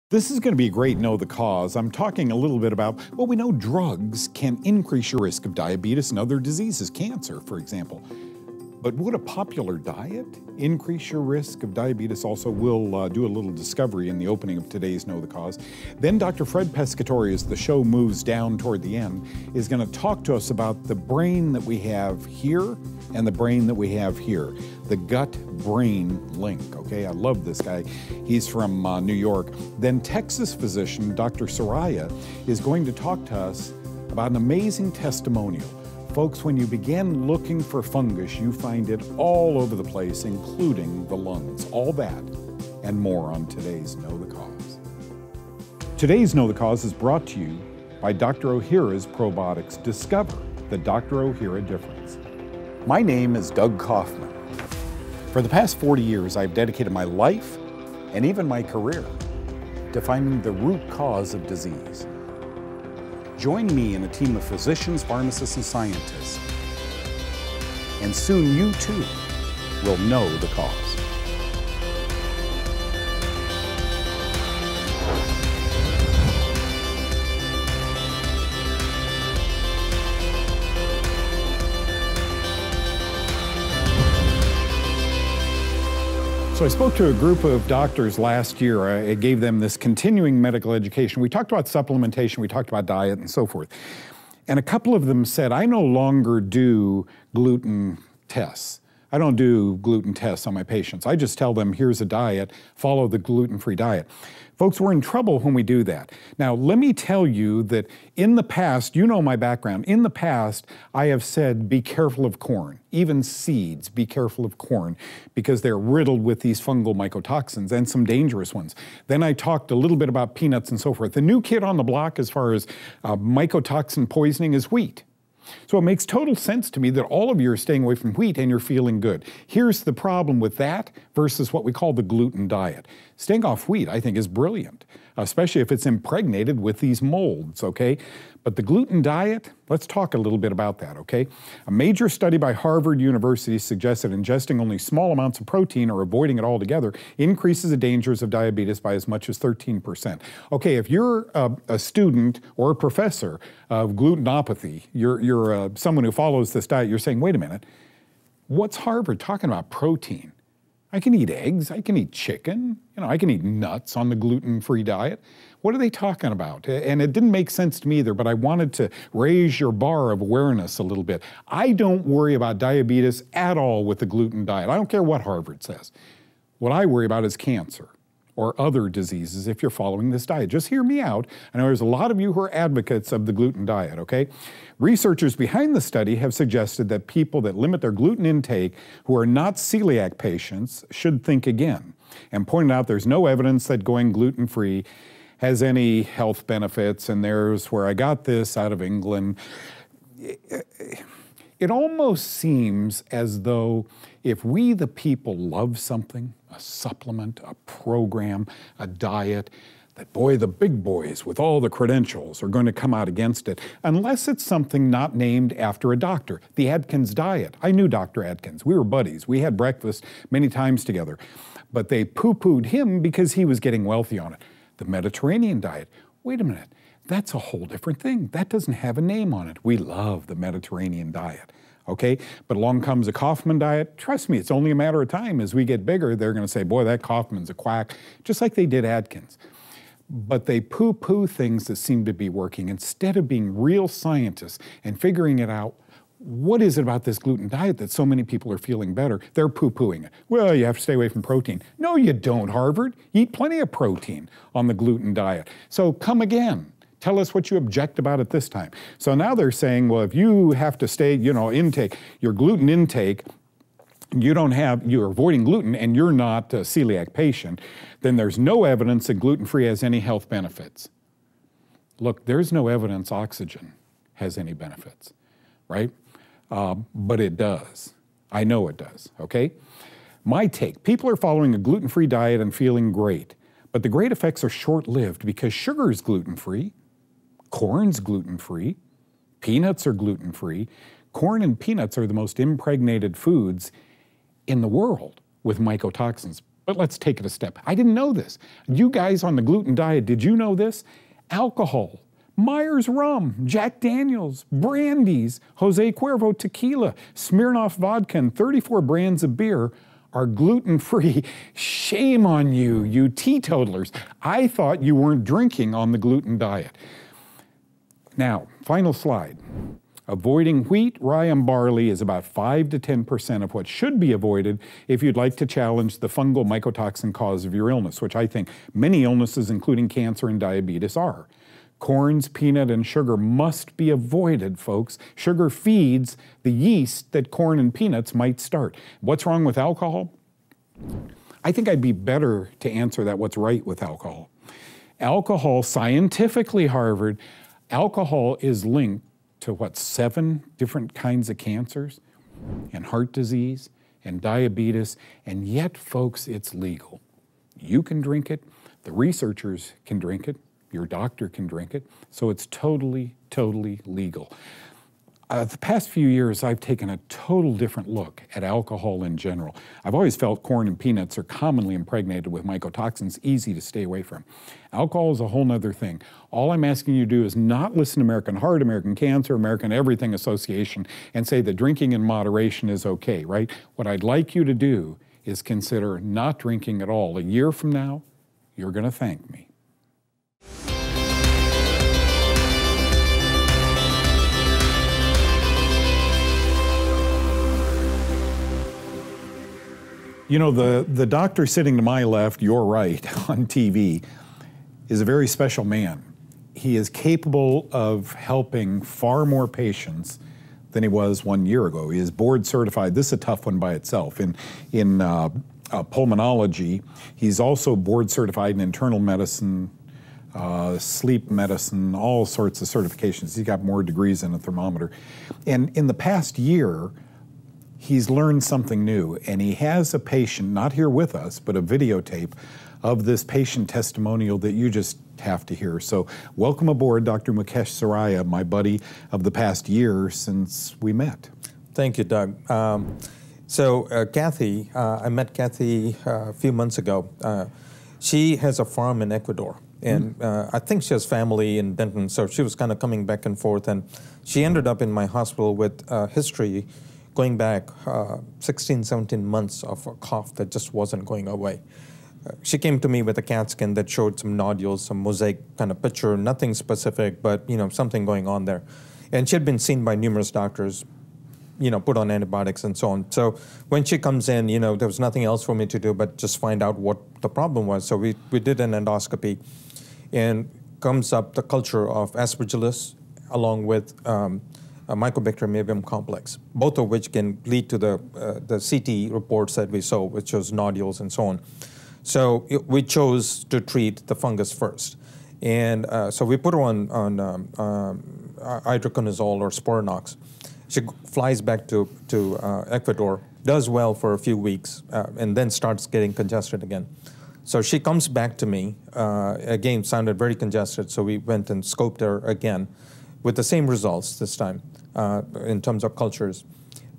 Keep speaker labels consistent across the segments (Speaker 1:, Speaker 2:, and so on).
Speaker 1: This is going to be a great Know the Cause. I'm talking a little bit about, well, we know drugs can increase your risk of diabetes and other diseases, cancer, for example. But would a popular diet increase your risk of diabetes also? We'll do a little discovery in the opening of today's Know the Cause. Then Dr. Fred Pescatore, as the show moves down toward the end, is going to talk to us about the brain that we have here and the brain that we have here, the gut-brain link, okay? I love this guy. He's from New York. Then Texas physician Dr. Soraya is going to talk to us about an amazing testimonial. Folks, when you begin looking for fungus, you find it all over the place, including the lungs. All that and more on today's Know the Cause. Today's Know the Cause is brought to you by Dr. Ohhira's Probiotics. Discover the Dr. Ohhira difference. My name is Doug Kaufman. For the past 40 years, I've dedicated my life and even my career to finding the root cause of disease. Join me in a team of physicians, pharmacists, and scientists, and soon you too will know the cause. So I spoke to a group of doctors last year. I gave them this continuing medical education. We talked about supplementation, we talked about diet and so forth. And a couple of them said, I no longer do gluten tests. I don't do gluten tests on my patients. I just tell them, here's a diet, follow the gluten-free diet. Folks, we're in trouble when we do that. Now, let me tell you that in the past, you know my background, in the past, I have said, be careful of corn, even seeds, be careful of corn, because they're riddled with these fungal mycotoxins and some dangerous ones. Then I talked a little bit about peanuts and so forth. The new kid on the block as far as mycotoxin poisoning is wheat. So it makes total sense to me that all of you are staying away from wheat and you're feeling good. Here's the problem with that versus what we call the gluten diet. Staying off wheat, I think, is brilliant, especially if it's impregnated with these molds, okay? But the gluten diet, let's talk a little bit about that, okay? A major study by Harvard University suggests that ingesting only small amounts of protein or avoiding it altogether increases the dangers of diabetes by as much as 13%. Okay, if you're a student or a professor of glutenopathy, you're someone who follows this diet, you're saying, wait a minute, what's Harvard talking about protein? I can eat eggs, I can eat chicken, I can eat nuts on the gluten-free diet. What are they talking about? And it didn't make sense to me either, but I wanted to raise your bar of awareness a little bit. I don't worry about diabetes at all with the gluten diet. I don't care what Harvard says. What I worry about is cancer or other diseases if you're following this diet. Just hear me out. I know there's a lot of you who are advocates of the gluten diet, okay? Researchers behind the study have suggested that people that limit their gluten intake who are not celiac patients should think again, and pointed out there's no evidence that going gluten-free has any health benefits, and there's where I got this out of England. It almost seems as though if we the people love something, a supplement, a program, a diet, that boy, the big boys with all the credentials are going to come out against it, unless it's something not named after a doctor. The Atkins diet. I knew Dr. Atkins. We were buddies. We had breakfast many times together. But they poo-pooed him because he was getting wealthy on it. The Mediterranean diet. Wait a minute. That's a whole different thing. That doesn't have a name on it. We love the Mediterranean diet. Okay, but along comes a Kaufman diet. Trust me, it's only a matter of time. As we get bigger, they're going to say, boy, that Kaufman's a quack, just like they did Atkins. But they poo-poo things that seem to be working. Instead of being real scientists and figuring it out, what is it about this gluten diet that so many people are feeling better? They're poo-pooing it. Well, you have to stay away from protein. No, you don't, Harvard. Eat plenty of protein on the gluten diet. So come again. Tell us what you object about it this time. So now they're saying, well, if you have to stay, your gluten intake, you're avoiding gluten and you're not a celiac patient, then there's no evidence that gluten-free has any health benefits. Look, there's no evidence oxygen has any benefits, right? But it does. I know it does, okay? My take, people are following a gluten-free diet and feeling great, but the great effects are short-lived because sugar is gluten-free, corn's gluten-free, peanuts are gluten-free. Corn and peanuts are the most impregnated foods in the world with mycotoxins. But let's take it a step. I didn't know this. You guys on the gluten diet, did you know this? Alcohol, Myers rum, Jack Daniels, brandies, Jose Cuervo tequila, Smirnoff vodka, and 34 brands of beer are gluten-free. Shame on you, you teetotalers. I thought you weren't drinking on the gluten diet. Now, final slide. Avoiding wheat, rye, and barley is about 5 to 10% of what should be avoided if you'd like to challenge the fungal mycotoxin cause of your illness, which I think many illnesses, including cancer and diabetes, are. Corns, peanut, and sugar must be avoided, folks. Sugar feeds the yeast that corn and peanuts might start. What's wrong with alcohol? I think I'd be better to answer that what's right with alcohol. Alcohol, scientifically, Harvard, alcohol is linked to what, 7 different kinds of cancers and heart disease and diabetes, and yet, folks, it's legal. You can drink it, the researchers can drink it, your doctor can drink it, so it's totally, totally legal. The past few years, I've taken a total different look at alcohol in general. I've always felt corn and peanuts are commonly impregnated with mycotoxins, easy to stay away from. Alcohol is a whole nother thing. All I'm asking you to do is not listen to American Heart, American Cancer, American Everything Association and say that drinking in moderation is okay, right? What I'd like you to do is consider not drinking at all. A year from now, you're going to thank me. You know, the doctor sitting to my left, your right, on TV, is a very special man. He is capable of helping far more patients than he was 1 year ago. He is board certified. This is a tough one by itself. In pulmonology, he's also board certified in internal medicine, sleep medicine, all sorts of certifications. He's got more degrees than a thermometer. And in the past year, he's learned something new, and he has a patient, not here with us, but a videotape of this patient testimonial that you just have to hear. So welcome aboard, Dr. Mukesh Saraya, my buddy of the past year since we met.
Speaker 2: Thank you, Doug. Kathy, I met Kathy a few months ago. She has a farm in Ecuador, and I think she has family in Benton, so she was kind of coming back and forth, and she ended up in my hospital with history going back 16, 17 months of a cough that just wasn't going away. She came to me with a CAT scan that showed some nodules, some mosaic kind of picture, nothing specific, but something going on there. And she had been seen by numerous doctors, put on antibiotics and so on. So when she comes in, there was nothing else for me to do but just find out what the problem was. So we did an endoscopy, and comes up the culture of Aspergillus along with a Mycobacterium avium complex, both of which can lead to the CT reports that we saw, which shows nodules and so on. So we chose to treat the fungus first. And so we put her on itraconazole or Sporanox. She flies back to Ecuador, does well for a few weeks, and then starts getting congested again. So she comes back to me, again, sounded very congested, so we went and scoped her again with the same results this time in terms of cultures.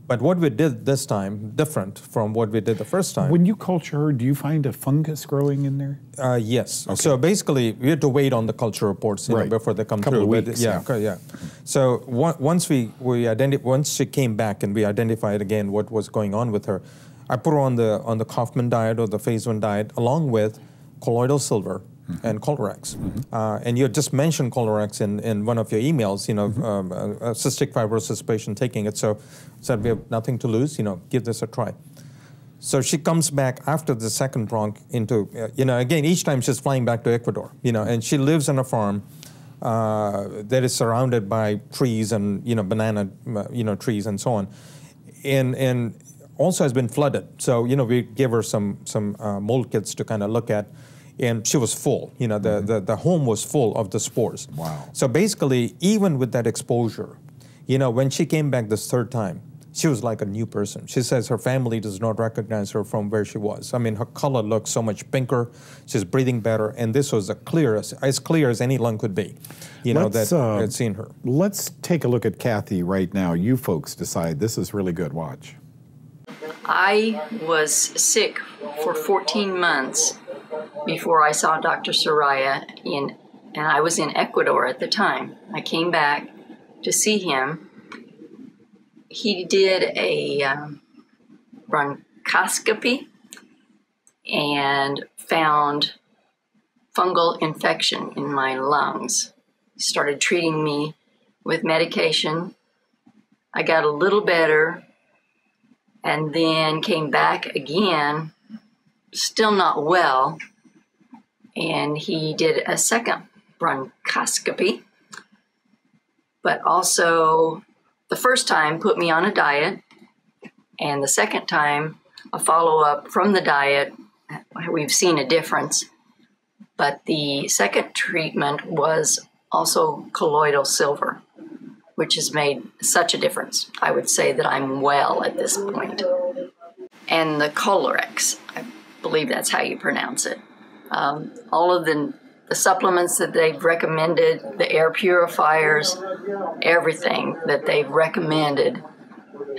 Speaker 2: But what we did this time, different from what we did the first time.
Speaker 1: When you culture her, do you find a fungus growing in there?
Speaker 2: Yes. Okay. So basically, we had to wait on the culture reports before they come through.
Speaker 1: Couple of weeks.
Speaker 2: Yeah. So once she came back and we identified again what was going on with her, I put her on the Kaufman diet or the phase 1 diet along with colloidal silver and Colorex. And you had just mentioned Colorex in one of your emails, a cystic fibrosis patient taking it. So said we have nothing to lose, give this a try. So she comes back after the second bronch into, again, each time she's flying back to Ecuador, and she lives on a farm that is surrounded by trees and, banana, trees and so on. And also has been flooded. So, we gave her some mold kits to kind of look at. And she was full, the home was full of the spores.
Speaker 1: Wow.
Speaker 2: So basically, even with that exposure, when she came back this third time, she was like a new person. She says her family does not recognize her from where she was. I mean, her color looks so much pinker, she's breathing better, and this was as clear as any lung could be, that I had seen her.
Speaker 1: Let's take a look at Kathy right now. You folks decide. This is really good. Watch.
Speaker 3: I was sick for 14 months before I saw Dr. Soraya, and I was in Ecuador at the time. I came back to see him. He did a bronchoscopy and found fungal infection in my lungs. He started treating me with medication. I got a little better and then came back again, still not well. And he did a second bronchoscopy, but also the first time put me on a diet, and the second time a follow-up from the diet. We've seen a difference, but the second treatment was also colloidal silver, which has made such a difference. I would say that I'm well at this point. And the Colorex, I believe that's how you pronounce it. All of the supplements that they've recommended, the air purifiers, everything that they've recommended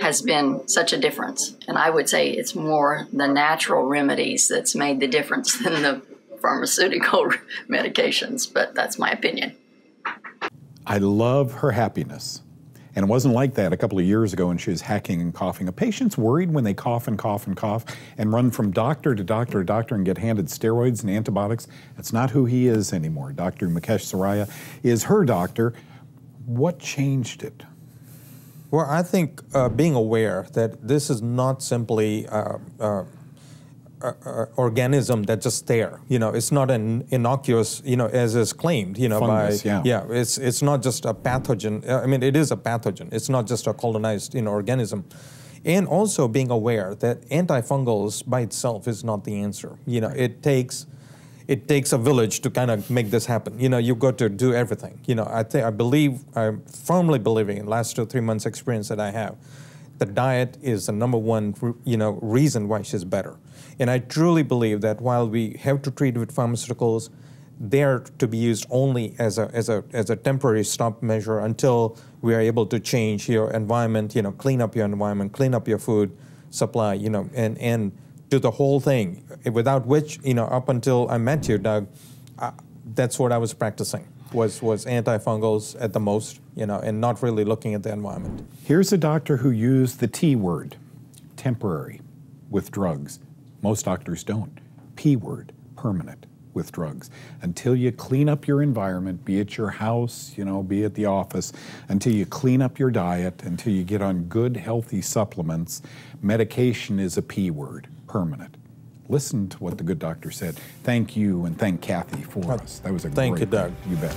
Speaker 3: has been such a difference. And I would say it's more the natural remedies that's made the difference than the pharmaceutical medications, but that's my opinion.
Speaker 1: I love her happiness. And it wasn't like that a couple of years ago when she was hacking and coughing. A patient's worried when they cough and cough and cough and run from doctor to doctor to doctor and get handed steroids and antibiotics. That's not who he is anymore. Dr. Mukesh Soraya is her doctor. What changed it?
Speaker 2: Well, I think being aware that this is not simply organism that's just there. It's not an innocuous, as is claimed,
Speaker 1: Fungus,
Speaker 2: it's not just a pathogen. I mean, it is a pathogen. It's not just a colonized, organism. And also being aware that antifungals by itself is not the answer. It takes a village to kind of make this happen. You've got to do everything. I'm firmly believing in the last 2 or 3 months experience that I have, the diet is the number one, reason why she's better. And I truly believe that while we have to treat with pharmaceuticals, they're to be used only as a temporary stop measure until we are able to change your environment, clean up your environment, clean up your food supply, and do the whole thing. Without which, up until I met you, Doug, that's what I was practicing. Was antifungals at the most, and not really looking at the environment.
Speaker 1: Here's a doctor who used the T word, temporary, with drugs. Most doctors don't. P word, permanent, with drugs. Until you clean up your environment, be it your house, be it the office, until you clean up your diet, until you get on good, healthy supplements, medication is a P word, permanent. Listen to what the good doctor said. Thank you, and thank Kathy for us. That was a
Speaker 2: Thank
Speaker 1: great
Speaker 2: you, Doug.
Speaker 1: You bet.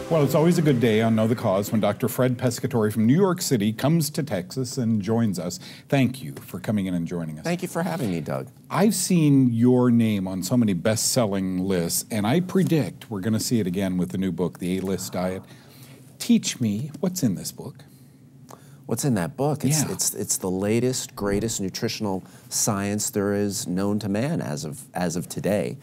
Speaker 1: Well, it's always a good day on Know the Cause when Dr. Fred Pescatore from New York City comes to Texas and joins us. Thank you for coming in and joining us.
Speaker 4: Thank you for having me, Doug.
Speaker 1: I've seen your name on so many best-selling lists, and I predict we're going to see it again with the new book, The A-List Diet. Teach me, what's in this book?
Speaker 4: What's in that book? It's the latest, greatest nutritional science there is known to man as of today.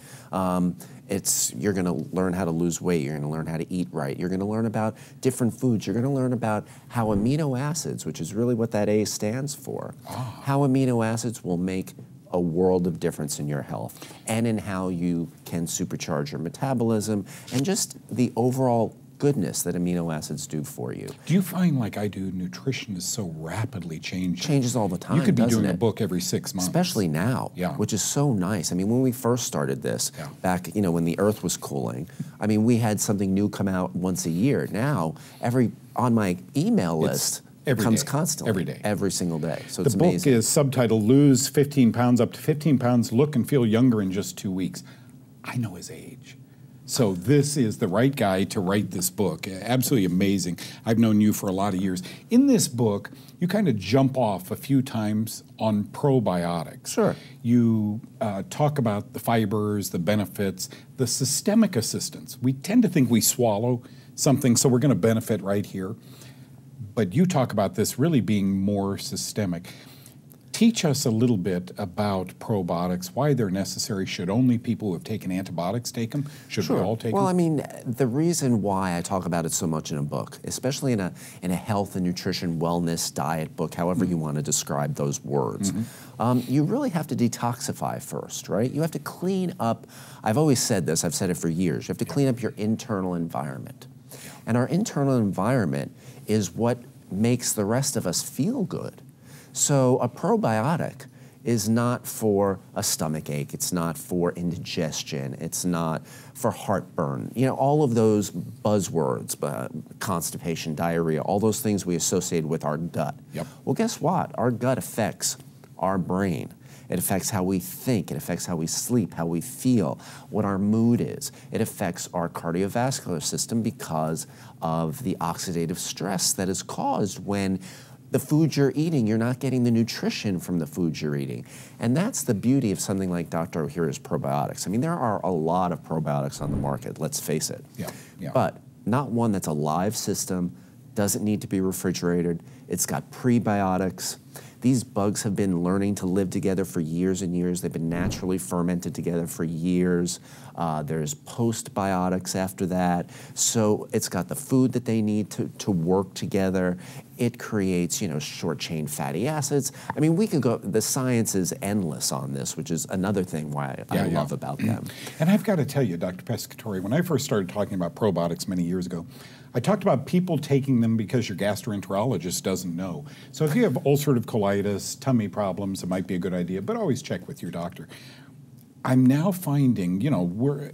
Speaker 4: You're going to learn how to lose weight. You're going to learn how to eat right. You're going to learn about different foods. You're going to learn about how amino acids, which is really what that A stands for, how amino acids will make a world of difference in your health and in how you can supercharge your metabolism and just the overall goodness that amino acids do for you.
Speaker 1: Do you find, like I do, nutrition is so rapidly changing?
Speaker 4: Changes all the time,
Speaker 1: You could be
Speaker 4: doesn't
Speaker 1: doing
Speaker 4: it?
Speaker 1: a book every 6 months.
Speaker 4: Especially now, which is so nice. I mean, when we first started this, back, when the earth was cooling, I mean, we had something new come out once a year. Now, on my email list, it comes constantly.
Speaker 1: Every day.
Speaker 4: Every single day. So it's
Speaker 1: amazing. The book is subtitled, Lose 15 Pounds, Up to 15 Pounds, Look and Feel Younger in Just 2 Weeks. I know his age. So this is the right guy to write this book. Absolutely amazing. I've known you for a lot of years. In this book, you kind of jump off a few times on probiotics.
Speaker 4: Sure.
Speaker 1: You talk about the fibers, the benefits, the systemic assistance. We tend to think we swallow something, so we're going to benefit right here. But you talk about this really being more systemic. Teach us a little bit about probiotics, why they're necessary. Should only people who have taken antibiotics take them? Should we all take them?
Speaker 4: Well, I mean, the reason why I talk about it so much in a book, especially in a health and nutrition wellness diet book, however you want to describe those words, you really have to detoxify first, right? You have to clean up. I've always said this, I've said it for years. You have to clean up your internal environment. And our internal environment is what makes the rest of us feel good. So a probiotic is not for a stomach ache, it's not for indigestion, it's not for heartburn. You know, all of those buzzwords, constipation, diarrhea, all those things we associate with our gut.
Speaker 1: Yep.
Speaker 4: Well, guess what? Our gut affects our brain. It affects how we think, it affects how we sleep, how we feel, what our mood is. It affects our cardiovascular system because of the oxidative stress that is caused when the food you're eating, you're not getting the nutrition from the food you're eating. And that's the beauty of something like Dr. Ohhira's probiotics. I mean, there are a lot of probiotics on the market, let's face it. But not one that's a live system, doesn't need to be refrigerated. It's got prebiotics. These bugs have been learning to live together for years and years. They've been naturally fermented together for years. There's postbiotics after that. So it's got the food that they need to work together. It creates, you know, short-chain fatty acids. I mean, we could go, the science is endless on this, which is another thing why I love about them.
Speaker 1: And I've got to tell you, Dr. Pescatore, when I first started talking about probiotics many years ago, I talked about people taking them because your gastroenterologist doesn't know. So if you have ulcerative colitis, tummy problems, it might be a good idea, but always check with your doctor. I'm now finding, you know,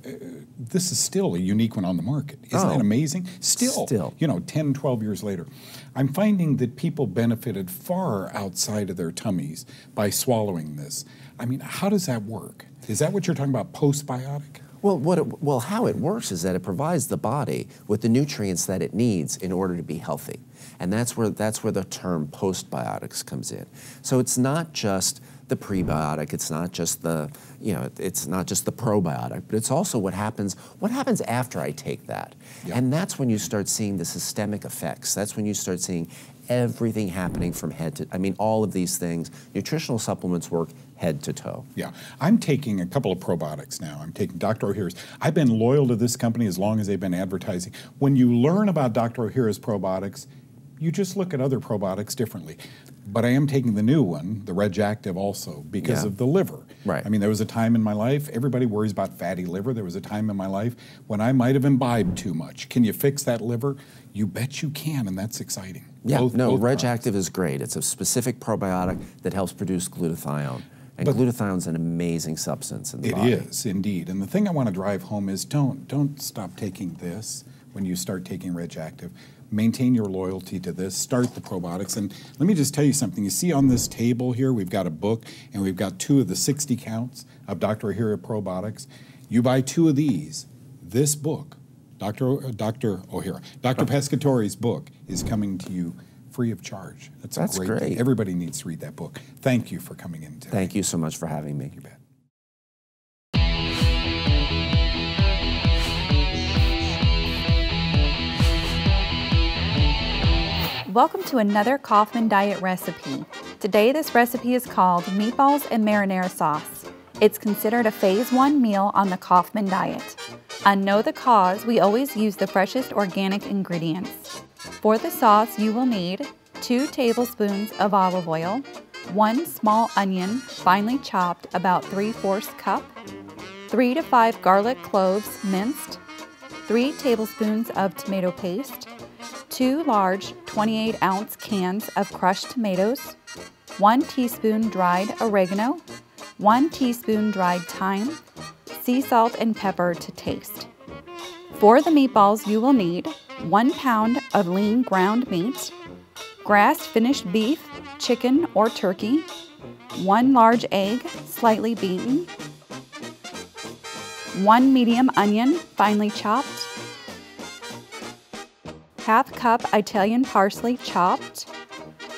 Speaker 1: this is still a unique one on the market. Isn't that amazing? Still, you know, 10, 12 years later. I'm finding that people benefited far outside of their tummies by swallowing this. I mean, how does that work? Is that what you're talking about, postbiotic?
Speaker 4: Well, how it works is that it provides the body with the nutrients that it needs in order to be healthy. And that's where the term postbiotics comes in. So it's not just the prebiotic, it's not just the, you know, it's not just the probiotic, but it's also what happens after I take that. And that's when you start seeing the systemic effects. That's when you start seeing everything happening from head to, I mean, all of these things. Nutritional supplements work head to toe.
Speaker 1: Yeah, I'm taking a couple of probiotics now. I'm taking Dr. Ohhira's. I've been loyal to this company as long as they've been advertising. When you learn about Dr. Ohhira's probiotics, you just look at other probiotics differently. But I am taking the new one, the Reg Active, also because of the liver.
Speaker 4: Right.
Speaker 1: I mean, there was a time in my life, everybody worries about fatty liver. There was a time in my life when I might have imbibed too much. Can you fix that liver? You bet you can, and that's exciting.
Speaker 4: Yeah,
Speaker 1: both
Speaker 4: Reg
Speaker 1: products.
Speaker 4: Active is great. It's a specific probiotic that helps produce glutathione. And glutathione's an amazing substance in the body.
Speaker 1: It is, indeed. And the thing I want to drive home is don't stop taking this when you start taking Reg Active. Maintain your loyalty to this. Start the probiotics. And let me just tell you something. You see on this table here, we've got a book, and we've got 2 of the 60 counts of Dr. Ohhira probiotics. You buy 2 of these, this book, Dr. Ohhira, Dr. Pescatore's book is coming to you free of charge. That's great thing. Everybody needs to read that book. Thank you for coming in today.
Speaker 4: Thank you so much for having me.
Speaker 1: You bet.
Speaker 5: Welcome to another Kaufman Diet recipe. Today this recipe is called Meatballs and Marinara Sauce. It's considered a Phase 1 meal on the Kaufman Diet. On Know the Cause, we always use the freshest organic ingredients. For the sauce, you will need 2 tablespoons of olive oil, 1 small onion, finely chopped about 3/4 cup, 3 to 5 garlic cloves minced, 3 tablespoons of tomato paste, 2 large 28-ounce cans of crushed tomatoes, 1 teaspoon dried oregano, 1 teaspoon dried thyme, sea salt and pepper to taste. For the meatballs, you will need 1 pound of lean ground meat, grass finished beef, chicken, or turkey, 1 large egg, slightly beaten, 1 medium onion, finely chopped, ½ cup Italian parsley chopped,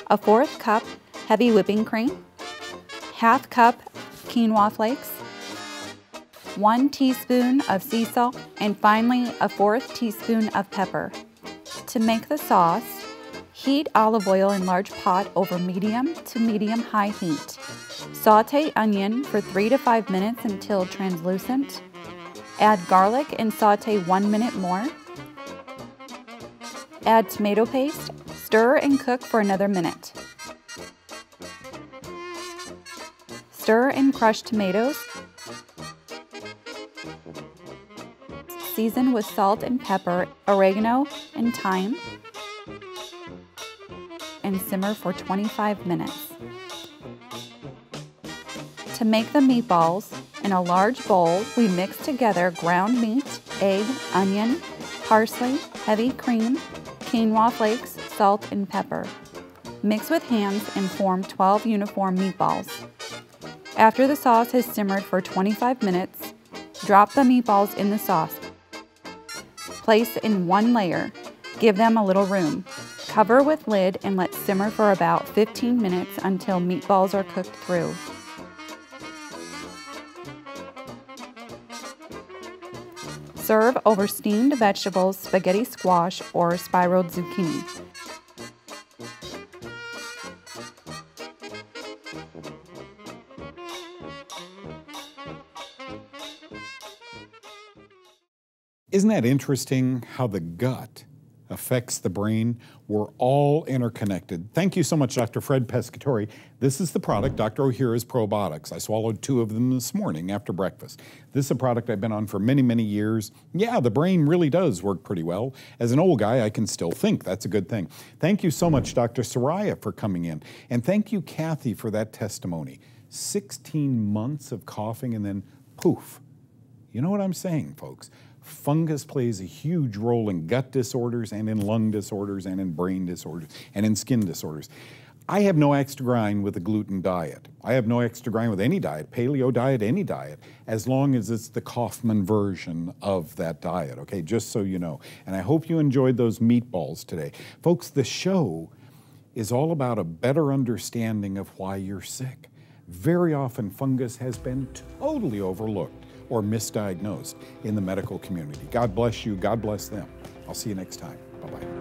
Speaker 5: a 1/4 cup heavy whipping cream, ½ cup quinoa flakes, 1 teaspoon of sea salt, and finally a 1/4 teaspoon of pepper. To make the sauce, Heat olive oil in large pot over medium to medium-high heat. Saute onion for 3 to 5 minutes until translucent. Add garlic and saute 1 minute more. Add tomato paste, stir and cook for another minute. Stir and crush tomatoes. Season with salt and pepper, oregano and thyme, and simmer for 25 minutes. To make the meatballs, in a large bowl, we mix together ground meat, egg, onion, parsley, heavy cream, quinoa flakes, salt, and pepper. Mix with hands and form 12 uniform meatballs. After the sauce has simmered for 25 minutes, drop the meatballs in the sauce. Place in one layer. Give them a little room. Cover with lid and let simmer for about 15 minutes until meatballs are cooked through. Serve over steamed vegetables, spaghetti squash, or spiraled zucchini.
Speaker 1: Isn't that interesting how the gut affects the brain? We're all interconnected. Thank you so much, Dr. Fred Pescatore. This is the product, Dr. Ohhira's Probiotics. I swallowed 2 of them this morning after breakfast. This is a product I've been on for many, many years. Yeah, the brain really does work pretty well. As an old guy, I can still think. That's a good thing. Thank you so much, Dr. Soraya, for coming in. And thank you, Kathy, for that testimony. 16 months of coughing and then poof. You know what I'm saying, folks? Fungus plays a huge role in gut disorders and in lung disorders and in brain disorders and in skin disorders. I have no axe to grind with the gluten diet. I have no axe to grind with any diet, paleo diet, any diet, as long as it's the Kaufman version of that diet, okay, just so you know. And I hope you enjoyed those meatballs today. Folks, the show is all about a better understanding of why you're sick. Very often fungus has been totally overlooked or misdiagnosed in the medical community. God bless you, God bless them. I'll see you next time. Bye-bye.